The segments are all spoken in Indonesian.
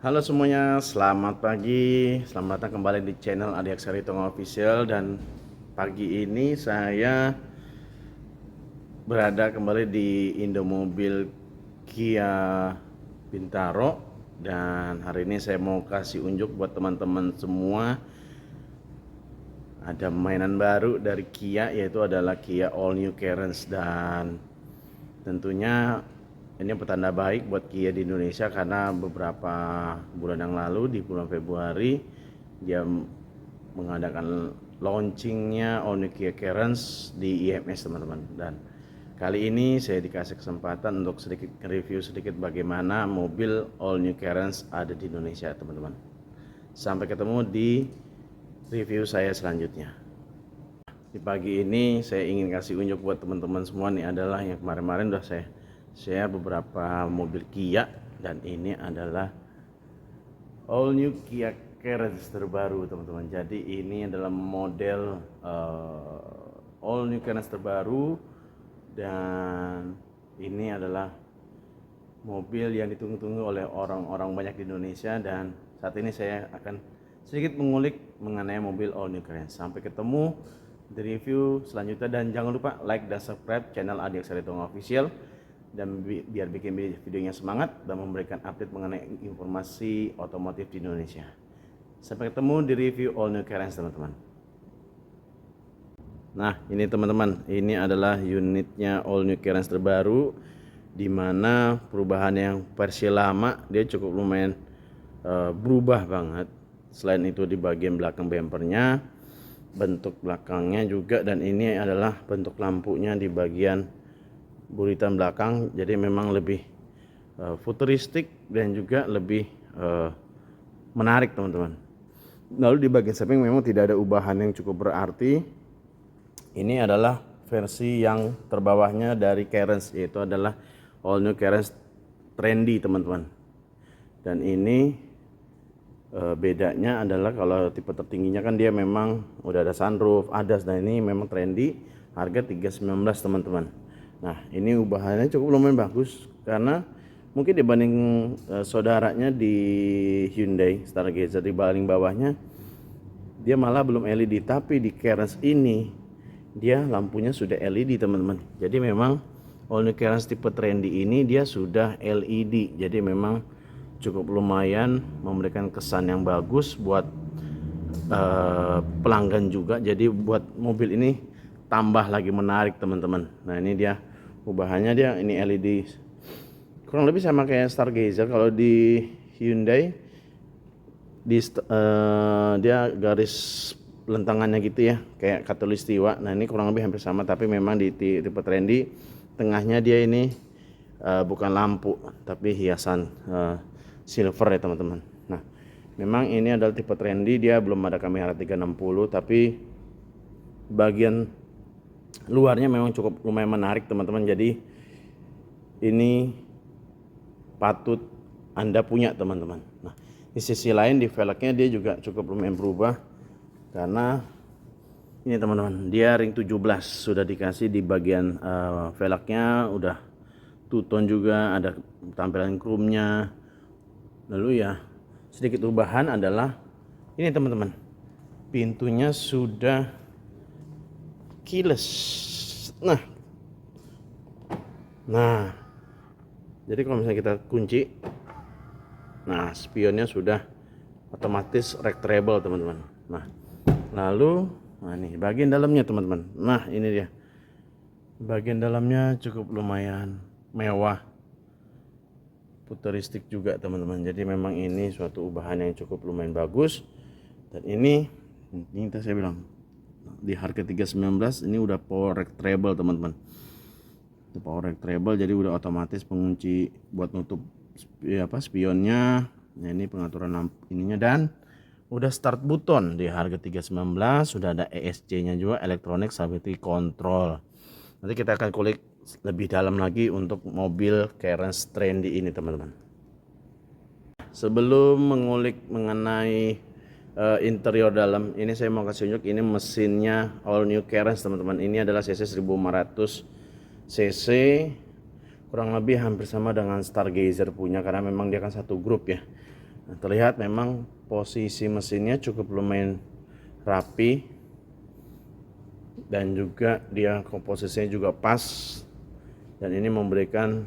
Halo semuanya, selamat pagi. Selamat datang kembali di channel Adi Aksari Tong Official. Dan pagi ini saya berada kembali di Indomobil Kia Bintaro. Dan hari ini saya mau kasih unjuk buat teman-teman semua. Ada mainan baru dari Kia, yaitu adalah Kia All New Carens. Dan tentunya ini petanda baik buat Kia di Indonesia, karena beberapa bulan yang lalu di bulan Februari dia mengadakan launchingnya All New Kia Carens di IMS, teman-teman. Dan kali ini saya dikasih kesempatan untuk sedikit review sedikit bagaimana mobil All New Carens ada di Indonesia, teman-teman. Sampai ketemu di review saya selanjutnya. Di pagi ini saya ingin kasih unjuk buat teman-teman semua nih, adalah yang kemarin-kemarin udah saya share beberapa mobil Kia, dan ini adalah all new Kia Carens terbaru, teman-teman. Jadi ini adalah model all new Carens terbaru, dan ini adalah mobil yang ditunggu-tunggu oleh orang-orang banyak di Indonesia. Dan saat ini saya akan sedikit mengulik mengenai mobil all new Carens. Sampai ketemu di review selanjutnya, dan jangan lupa like dan subscribe channel Adi Aksari Tong Official, dan biar bikin videonya semangat dan memberikan update mengenai informasi otomotif di Indonesia. Sampai ketemu di review all new Carens, teman-teman. Nah, ini teman-teman, ini adalah unitnya all new Carens terbaru, dimana perubahan yang versi lama dia cukup lumayan berubah banget. Selain itu di bagian belakang bempernya, bentuk belakangnya juga, dan ini adalah bentuk lampunya di bagian buritan belakang. Jadi memang lebih futuristik dan juga lebih menarik, teman-teman. Lalu di bagian samping memang tidak ada ubahan yang cukup berarti. Ini adalah versi yang terbawahnya dari Carens, yaitu adalah all new Carens Trendy, teman-teman. Dan ini bedanya adalah kalau tipe tertingginya kan dia memang udah ada sunroof, ADAS, dan ini memang Trendy, harga 319, teman-teman. Nah, ini ubahannya cukup lumayan bagus, karena mungkin dibanding saudaranya di Hyundai Stargazer di paling bawahnya, dia malah belum LED, tapi di Carens ini dia lampunya sudah LED, teman-teman. Jadi memang all new Carens tipe Trendy ini dia sudah LED. Jadi memang cukup lumayan memberikan kesan yang bagus buat pelanggan juga. Jadi buat mobil ini tambah lagi menarik, teman-teman. Nah, ini dia ubahannya, dia ini LED kurang lebih sama kayak Stargazer. Kalau di Hyundai dia garis lentangannya gitu ya, kayak katulistiwa. Nah, ini kurang lebih hampir sama, tapi memang di tipe Trendy tengahnya dia ini bukan lampu tapi hiasan silver ya, teman-teman. Nah, memang ini adalah tipe Trendy, dia belum ada kamera 360, tapi bagian luarnya memang cukup lumayan menarik, teman-teman. Jadi ini patut Anda punya, teman-teman. Nah, di sisi lain di velgnya dia juga cukup lumayan berubah, karena ini, teman-teman, dia ring 17 sudah dikasih di bagian velgnya, udah two-tone juga, ada tampilan chrome-nya. Lalu ya sedikit ubahan adalah ini, teman-teman, pintunya sudah keyless. Nah, jadi kalau misalnya kita kunci, nah spionnya sudah otomatis retractable, teman-teman. Nah, lalu ini bagian dalamnya, teman-teman. Nah, ini dia bagian dalamnya, cukup lumayan mewah, futuristik juga, teman-teman. Jadi memang ini suatu ubahan yang cukup lumayan bagus. Dan ini saya bilang di harga 319 ini udah power retractable, teman-teman. Power retractable, jadi udah otomatis pengunci buat nutup spionnya. Nah, ini pengaturan lampu ininya, dan udah start button di harga 319. Sudah ada ESC-nya juga, Electronic Stability Control. Nanti kita akan kulik lebih dalam lagi untuk mobil Carens Trendy ini, teman-teman. Sebelum mengulik mengenai interior dalam, ini saya mau kasih unjuk ini mesinnya all new Carens, teman-teman. Ini adalah cc 1500 cc, kurang lebih hampir sama dengan Stargazer punya, karena memang dia kan satu grup ya. Nah, terlihat memang posisi mesinnya cukup lumayan rapi dan juga dia komposisinya juga pas, dan ini memberikan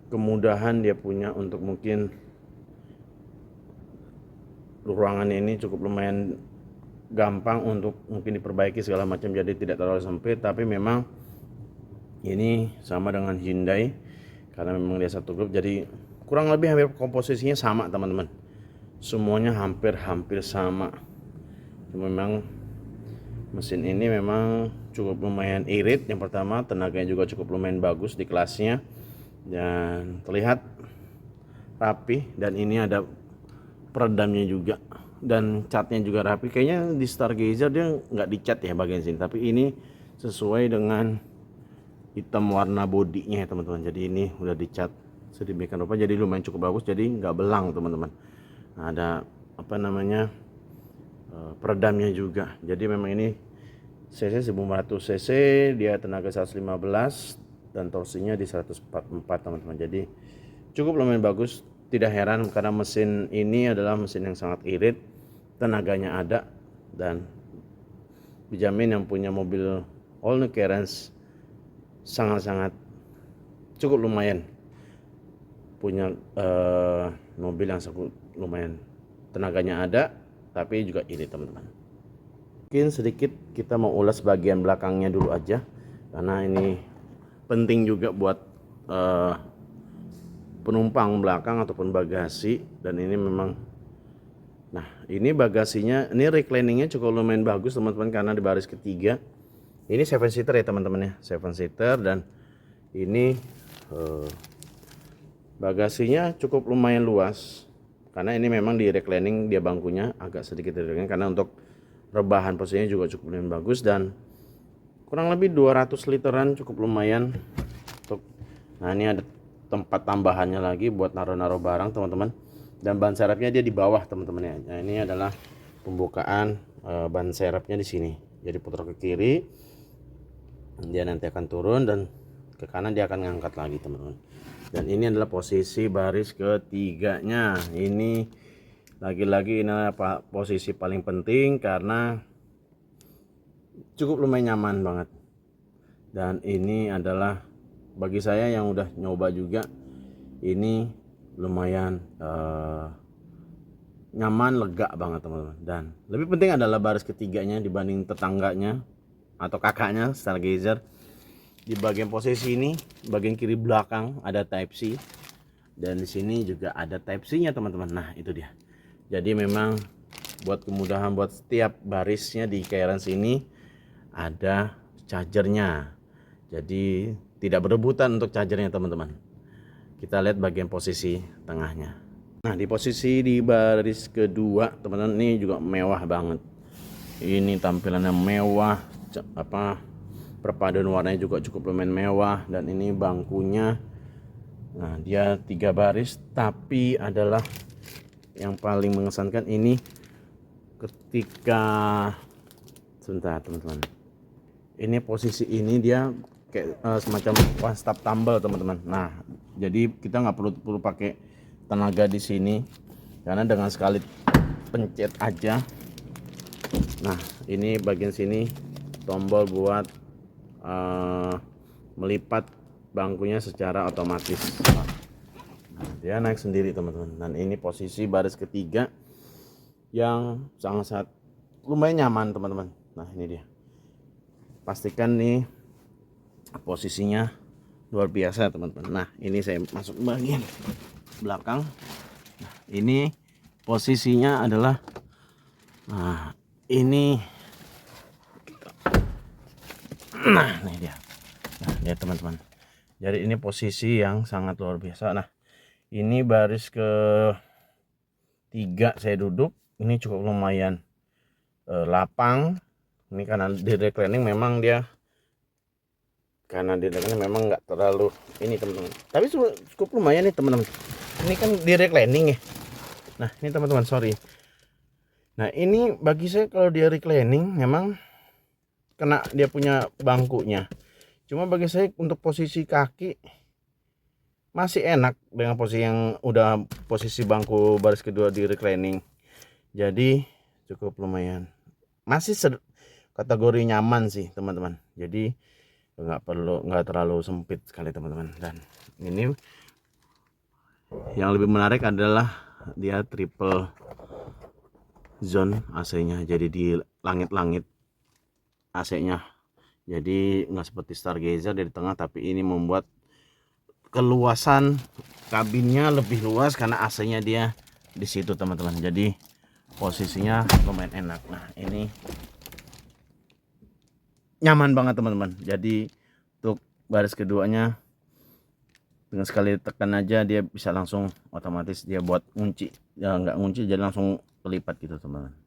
kemudahan dia punya untuk mungkin ruangannya ini cukup lumayan gampang untuk mungkin diperbaiki segala macam, jadi tidak terlalu sempit. Tapi memang ini sama dengan Hyundai karena memang dia satu grup, jadi kurang lebih hampir komposisinya sama teman-teman, semuanya hampir sama. Memang mesin ini memang cukup lumayan irit. Yang pertama, tenaganya juga cukup lumayan bagus di kelasnya dan terlihat rapi, dan ini ada peredamnya juga dan catnya juga rapi. Kayaknya di Stargazer dia nggak dicat ya bagian sini, tapi ini sesuai dengan hitam warna bodinya ya teman-teman. Jadi ini udah dicat sedemikian rupa, jadi lumayan cukup bagus, jadi nggak belang teman-teman. Nah, ada apa namanya peredamnya juga. Jadi memang ini cc 1500 cc, dia tenaga 115 dan torsinya di 144 teman-teman. Jadi cukup lumayan bagus. Tidak heran karena mesin ini adalah mesin yang sangat irit, tenaganya ada, dan dijamin yang punya mobil all new Cairns sangat-sangat cukup lumayan punya mobil yang cukup lumayan tenaganya ada tapi juga irit teman-teman. Mungkin sedikit kita mau ulas bagian belakangnya dulu aja karena ini penting juga buat penumpang belakang ataupun bagasi. Dan ini memang, nah ini bagasinya, ini recliningnya cukup lumayan bagus teman-teman karena di baris ketiga. Ini 7 seater ya teman-teman ya, 7 seater, dan ini bagasinya cukup lumayan luas karena ini memang di reclining, dia bangkunya agak sedikit di reclining karena untuk rebahan posisinya juga cukup lumayan bagus, dan kurang lebih 200 literan cukup lumayan untuk. Nah ini ada tempat tambahannya lagi buat naruh-naruh barang teman-teman, dan ban serepnya dia di bawah teman-teman ya. Nah ini adalah pembukaan ban serepnya di sini, jadi putar ke kiri dia nanti akan turun, dan ke kanan dia akan ngangkat lagi teman-teman. Dan ini adalah posisi baris ketiganya. Ini lagi-lagi ini adalah posisi paling penting karena cukup lumayan nyaman banget, dan ini adalah bagi saya yang udah nyoba juga, ini lumayan nyaman, lega banget teman-teman. Dan lebih penting adalah baris ketiganya dibanding tetangganya atau kakaknya Stargazer. Di bagian posisi ini, bagian kiri belakang ada Type C, dan di sini juga ada Type C nya teman-teman. Nah itu dia, jadi memang buat kemudahan buat setiap barisnya di Cairns ini ada chargernya, jadi tidak berebutan untuk chargernya teman-teman. Kita lihat bagian posisi tengahnya. Nah di posisi di baris kedua teman-teman, ini juga mewah banget. Ini tampilannya mewah, perpaduan warnanya juga cukup lumayan mewah, dan ini bangkunya, nah dia 3 baris, tapi adalah yang paling mengesankan ini ketika, sebentar teman-teman, ini posisi ini dia kayak semacam one stop tumble teman-teman. Nah jadi kita nggak perlu pakai tenaga di sini karena dengan sekali pencet aja. Nah ini bagian sini tombol buat melipat bangkunya secara otomatis. Nah, dia naik sendiri teman-teman. Dan ini posisi baris ketiga yang sangat lumayan nyaman teman-teman. Nah ini dia, pastikan nih posisinya luar biasa teman-teman. Nah ini saya masuk bagian belakang. Nah ini posisinya adalah, nah ini, nah ini dia. Nah lihat teman-teman, jadi ini posisi yang sangat luar biasa. Nah ini baris ke 3 saya duduk, ini cukup lumayan lapang. Ini karena di reclining memang dia, karena di reclining memang nggak terlalu ini teman-teman, tapi cukup lumayan nih teman-teman. Ini kan di reclining ya. Nah ini teman-teman, sorry. Nah ini bagi saya kalau dia reclining memang kena dia punya bangkunya, cuma bagi saya untuk posisi kaki masih enak dengan posisi yang udah posisi bangku baris kedua di reclining. Jadi cukup lumayan, masih kategori nyaman sih teman-teman. Jadi nggak terlalu sempit sekali teman-teman. Dan ini yang lebih menarik adalah dia triple zone AC-nya, jadi di langit-langit AC-nya. Jadi nggak seperti Stargazer di tengah, tapi ini membuat keluasan kabinnya lebih luas karena AC-nya dia di situ teman-teman. Jadi posisinya lumayan enak. Nah ini nyaman banget teman-teman. Jadi untuk baris keduanya dengan sekali tekan aja dia bisa langsung otomatis dia buat ngunci, ya nggak ngunci jadi langsung kelipat gitu teman-teman.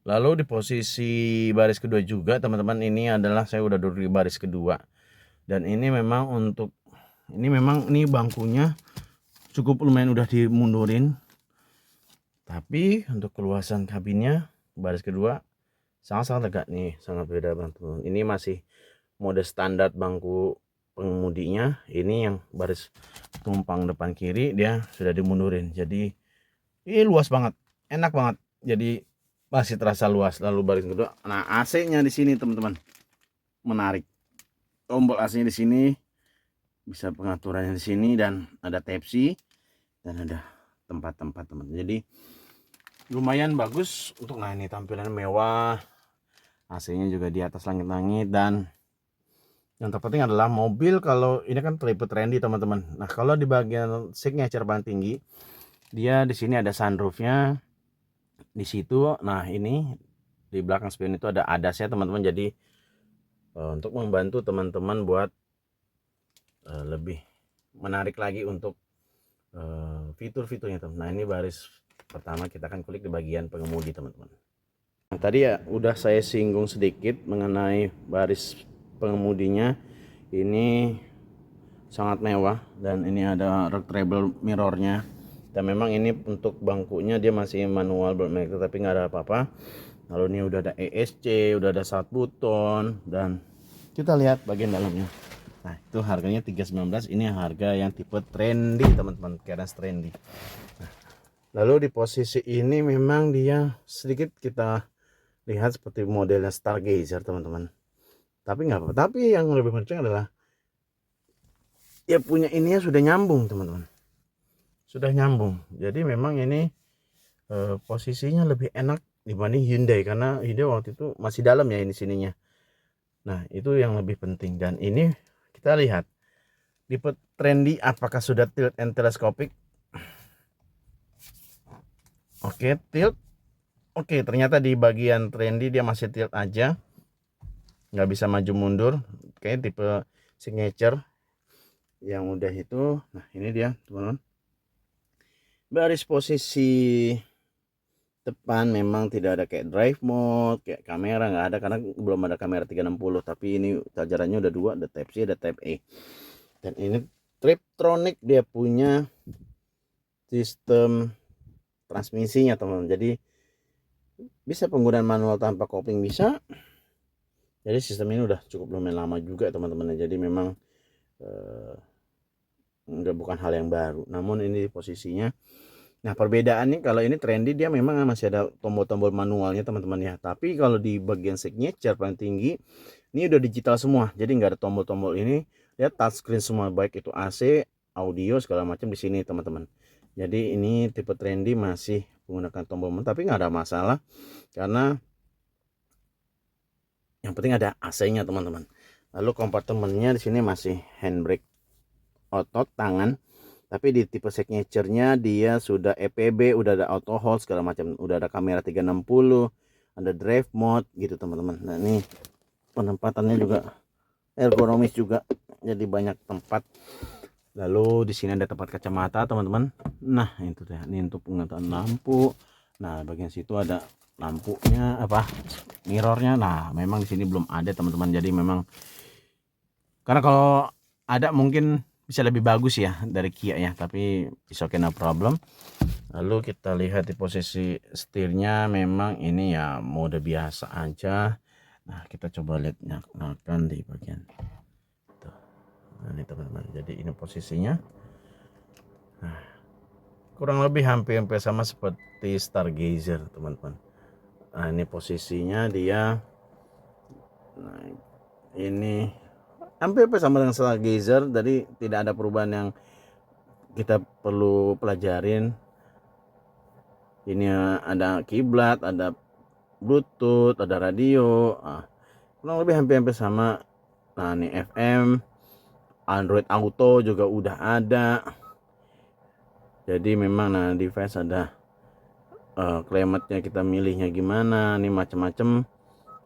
Lalu di posisi baris kedua juga teman-teman, ini adalah saya udah duduk di baris kedua, dan ini memang ini bangkunya cukup lumayan udah dimundurin, tapi untuk keluasan kabinnya baris kedua sangat-sangat lega nih, sangat beda banget teman-teman. Ini masih mode standar bangku pengemudinya, ini yang baris tumpang depan kiri dia sudah dimundurin, jadi ini luas banget, enak banget, jadi masih terasa luas. Lalu baris kedua, nah AC-nya di sini teman-teman menarik, tombol AC-nya di sini, bisa pengaturannya di sini, dan ada Type-C dan ada tempat-tempat teman-teman. Jadi lumayan bagus untuk, nah ini tampilan mewah, AC-nya juga di atas langit-langit. Dan yang terpenting adalah mobil kalau ini kan tipe trendy teman-teman. Nah kalau di bagian signature paling tinggi, dia di sini ada sunroofnya di situ. Nah ini di belakang spion itu ada ADAS ya teman-teman. Jadi untuk membantu teman-teman buat lebih menarik lagi untuk fitur-fiturnya teman. Nah ini baris pertama, kita akan klik di bagian pengemudi teman-teman. Nah, tadi ya udah saya singgung sedikit mengenai baris pengemudinya. Ini sangat mewah dan ini ada retractable mirrornya, dan memang ini untuk bangkunya dia masih manual Blackmagic tapi nggak ada apa-apa. Lalu ini udah ada ESC, udah ada start button, dan kita lihat bagian dalamnya. Nah itu harganya 319, ini harga yang tipe trendy teman-teman, Keras trendy. Nah, lalu di posisi ini memang dia sedikit kita lihat seperti modelnya Stargazer teman-teman, tapi nggak apa-apa. Tapi yang lebih penting adalah ya punya ininya sudah nyambung teman-teman, sudah nyambung. Jadi memang ini posisinya lebih enak dibanding Hyundai, karena Hyundai waktu itu masih dalam ya ini sininya. Nah itu yang lebih penting. Dan ini kita lihat tipe trendy apakah sudah tilt and telescopic. Oke, tilt. Oke, ternyata di bagian trendy dia masih tilt aja, nggak bisa maju mundur. Oke, tipe signature yang udah itu. Nah ini dia teman-teman, baris posisi depan memang tidak ada kayak drive mode, kayak kamera nggak ada karena belum ada kamera 360. Tapi ini chargerannya udah dua, ada Type C ada Type A. Dan ini Triptronic, dia punya sistem transmisinya teman-teman, jadi bisa penggunaan manual tanpa kopling bisa. Jadi sistem ini udah cukup lumayan lama juga teman-teman, jadi memang bukan hal yang baru, namun ini posisinya. Nah perbedaannya, kalau ini trendy dia memang masih ada tombol-tombol manualnya teman-teman ya, tapi kalau di bagian signature paling tinggi ini udah digital semua, jadi nggak ada tombol-tombol ini, dia touchscreen semua, baik itu AC, audio segala macam di sini teman-teman. Jadi ini tipe trendy masih menggunakan tombol manual, tapi nggak ada masalah karena yang penting ada AC-nya teman-teman. Lalu kompartemennya di sini masih handbrake otot tangan, tapi di tipe signature-nya dia sudah EPB, udah ada auto hold segala macam, udah ada kamera 360, ada drive mode gitu teman-teman. Nah ini penempatannya juga ergonomis juga, jadi banyak tempat. Lalu di sini ada tempat kacamata teman-teman. Nah itu deh, ini untuk pengetaan lampu. Nah bagian situ ada lampunya, apa, mirrornya. Nah memang di sini belum ada teman-teman, jadi memang karena kalau ada mungkin bisa lebih bagus ya dari Kia ya, tapi is okay, no problem. Lalu kita lihat di posisi setirnya, memang ini ya mode biasa aja. Nah kita coba lihat nyalakan di bagian tuh. Nah ini teman-teman, jadi ini posisinya. kurang lebih hampir sama seperti Stargazer teman-teman. Nah ini posisinya dia, nah ini hampir sama dengan Stargazer, jadi tidak ada perubahan yang kita perlu pelajarin. Ini ada kiblat, ada Bluetooth, ada radio, kurang lebih hampir sama. Nah ini FM, Android Auto juga udah ada. Jadi memang nah device ada climate-nya, kita milihnya gimana, nih macam-macam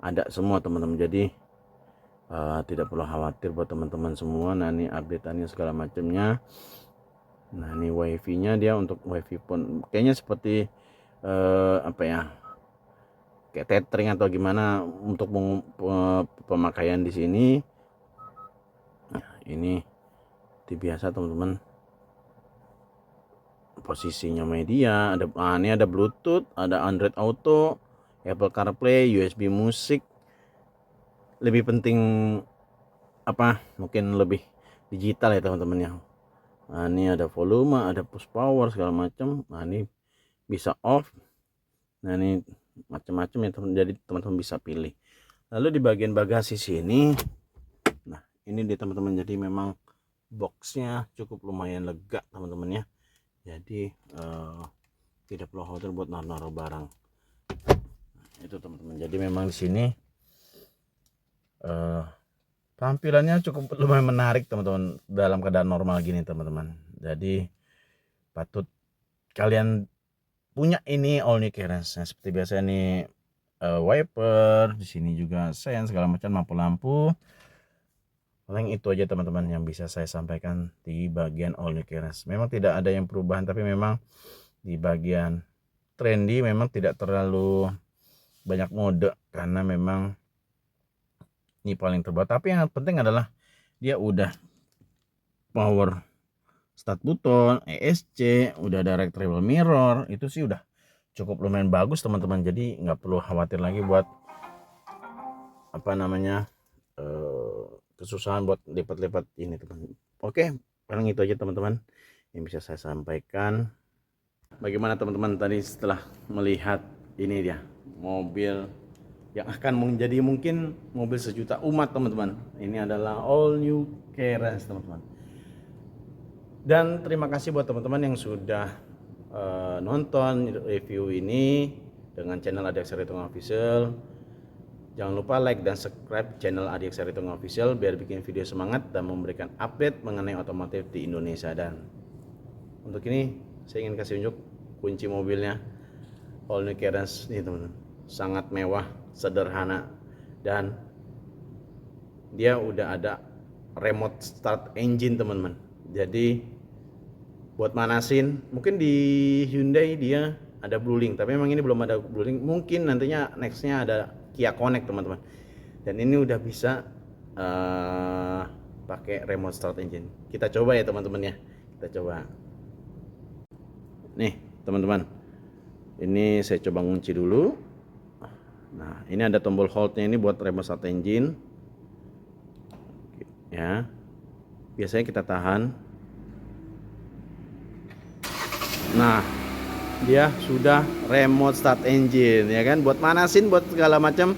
ada semua teman-teman. Jadi tidak perlu khawatir buat teman-teman semua. Nah ini update-annya segala macamnya. Nah ini wifi nya, dia untuk wifi pun kayaknya seperti apa ya, kayak tethering atau gimana untuk pemakaian di sini. Nah ini biasa teman-teman, posisinya media ada, ini ada Bluetooth, ada Android Auto, Apple CarPlay, USB musik. Lebih penting apa, mungkin lebih digital ya teman-teman ya. Nah ini ada volume, ada push power segala macam. Nah ini bisa off. Nah ini macam-macam ya teman, jadi teman-teman bisa pilih. Lalu di bagian bagasi sini, nah ini dia teman-teman, jadi memang boxnya cukup lumayan lega teman-teman ya. Jadi tidak perlu khawatir buat naruh barang. Nah, itu teman-teman. Jadi memang di sini tampilannya cukup lumayan menarik teman-teman dalam keadaan normal gini teman-teman. Jadi patut kalian punya ini all new Kerens. Nah, seperti biasa nih wiper, di sini juga sen segala macam, lampu-lampu. Paling itu aja teman-teman yang bisa saya sampaikan di bagian all new Kerens. Memang tidak ada yang perubahan, tapi memang di bagian trendy memang tidak terlalu banyak mode karena memang ini paling terbaru. Tapi yang penting adalah dia udah power start button, ESC, udah ada retractable mirror. Itu sih udah cukup lumayan bagus teman-teman. Jadi nggak perlu khawatir lagi buat apa namanya kesusahan buat lipat-lipat ini teman. Oke, paling itu aja teman-teman yang bisa saya sampaikan. Bagaimana teman-teman tadi setelah melihat ini dia mobil yang akan menjadi mungkin mobil sejuta umat teman-teman. Ini adalah all new Kerens teman-teman. Dan terima kasih buat teman-teman yang sudah nonton review ini dengan channel Adi Aksaritung Official. Jangan lupa like dan subscribe channel Adi Aksaritung Official biar bikin video semangat dan memberikan update mengenai otomotif di Indonesia. Dan untuk ini saya ingin kasih unjuk kunci mobilnya all new Kerens nih teman-teman. Sangat mewah, sederhana, dan dia udah ada remote start engine teman-teman. Jadi buat manasin, mungkin di Hyundai dia ada BlueLink, tapi memang ini belum ada BlueLink. Mungkin nantinya nextnya ada Kia Connect teman-teman. Dan ini udah bisa pakai remote start engine. Kita coba ya teman-teman ya. Kita coba. Nih teman-teman, ini saya coba ngunci dulu. Nah ini ada tombol hold-nya ini buat remote start engine ya. Biasanya kita tahan. Nah dia sudah remote start engine ya kan, buat manasin, buat segala macam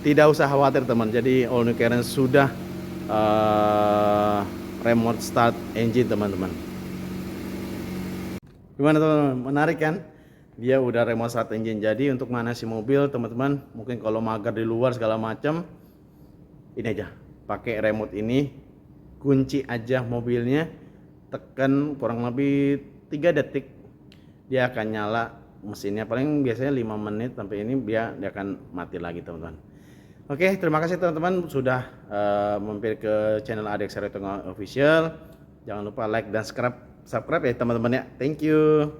tidak usah khawatir teman. Jadi all new Kerens sudah remote start engine teman-teman. Gimana teman-teman, menarik kan? Dia udah remote start engine. Jadi untuk manasin mobil teman-teman, mungkin kalau mager di luar segala macam, ini aja pakai remote ini, kunci aja mobilnya, tekan kurang lebih 3 detik dia akan nyala mesinnya. Paling biasanya 5 menit sampai ini dia akan mati lagi teman-teman. Oke, terima kasih teman-teman sudah mampir ke channel Adi Aksaritung Official. Jangan lupa like dan subscribe ya teman-teman ya. Thank you.